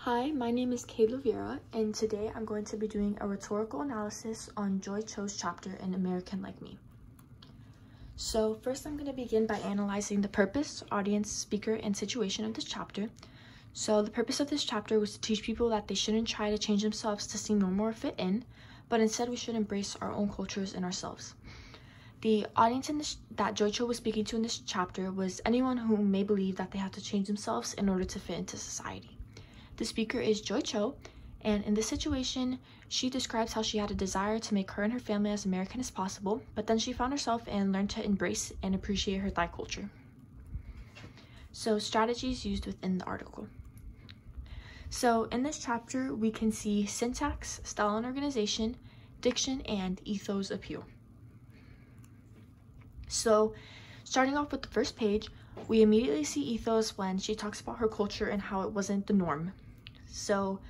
Hi, my name is Kayla Vera, and today I'm going to be doing a rhetorical analysis on Joy Cho's chapter in American Like Me. So first I'm going to begin by analyzing the purpose, audience, speaker, and situation of this chapter. So the purpose of this chapter was to teach people that they shouldn't try to change themselves to seem normal or fit in, but instead we should embrace our own cultures and ourselves. The audience that Joy Cho was speaking to in this chapter was anyone who may believe that they have to change themselves in order to fit into society. The speaker is Joy Cho, and in this situation, she describes how she had a desire to make her and her family as American as possible, but then she found herself and learned to embrace and appreciate her Thai culture. So, strategies used within the article. So, in this chapter, we can see syntax, style and organization, diction, and ethos appeal. So, starting off with the first page, we immediately see ethos when she talks about her culture and how it wasn't the norm. So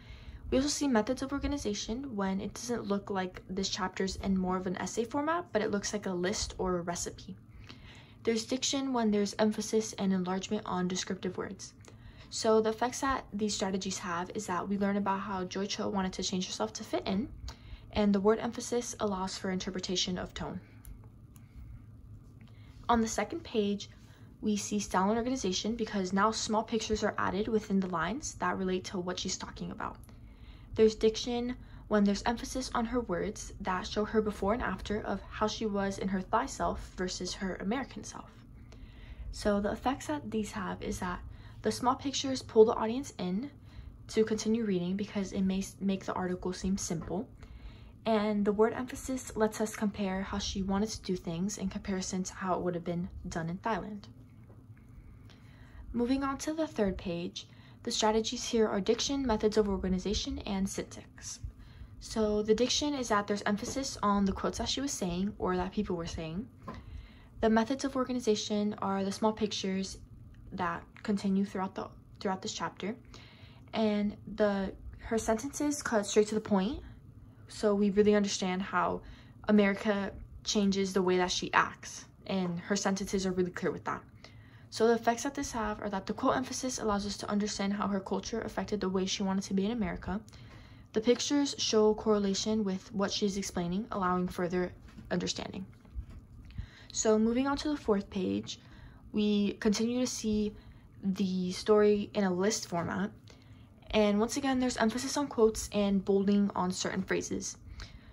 we also see methods of organization when it doesn't look like this chapter's in more of an essay format, but it looks like a list or a recipe. There's diction when there's emphasis and enlargement on descriptive words. So the effects that these strategies have is that we learn about how Joy Cho wanted to change herself to fit in, and the word emphasis allows for interpretation of tone. On the second page, we see style and organization because now small pictures are added within the lines that relate to what she's talking about. There's diction when there's emphasis on her words that show her before and after of how she was in her Thai self versus her American self. So the effects that these have is that the small pictures pull the audience in to continue reading because it may make the article seem simple. And the word emphasis lets us compare how she wanted to do things in comparison to how it would have been done in Thailand. Moving on to the third page, the strategies here are diction, methods of organization, and syntax. So the diction is that there's emphasis on the quotes that she was saying or that people were saying. The methods of organization are the small pictures that continue throughout this chapter, and her sentences cut straight to the point, so we really understand how America changes the way that she acts, and her sentences are really clear with that. So the effects that this have are that the quote emphasis allows us to understand how her culture affected the way she wanted to be in America. The pictures show correlation with what she's explaining, allowing further understanding. So moving on to the fourth page, we continue to see the story in a list format. And once again, there's emphasis on quotes and bolding on certain phrases.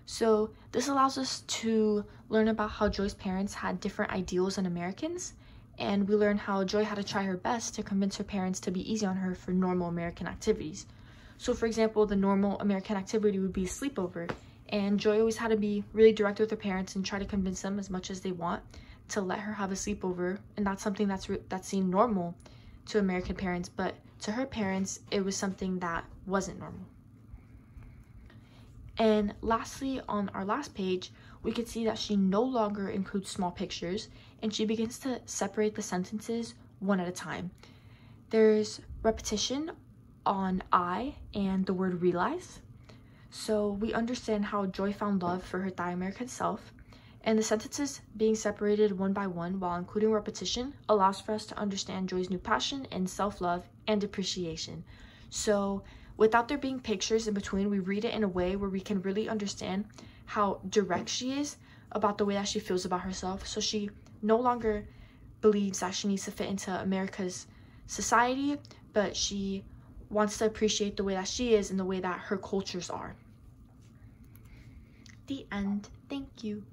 So this allows us to learn about how Joy's parents had different ideals than Americans, and we learn how Joy had to try her best to convince her parents to be easy on her for normal American activities. So for example, the normal American activity would be a sleepover, and Joy always had to be really direct with her parents and try to convince them as much as they want to let her have a sleepover, and that's something that's seen normal to American parents, but to her parents, it was something that wasn't normal. And lastly, on our last page, we could see that she no longer includes small pictures, and she begins to separate the sentences one at a time. There's repetition on I and the word realize. So we understand how Joy found love for her Thai American self, and the sentences being separated one by one while including repetition allows for us to understand Joy's new passion and self-love and appreciation. So without there being pictures in between, we read it in a way where we can really understand how direct she is about the way that she feels about herself. So she no longer believes that she needs to fit into America's society, but she wants to appreciate the way that she is and the way that her cultures are. The end. Thank you.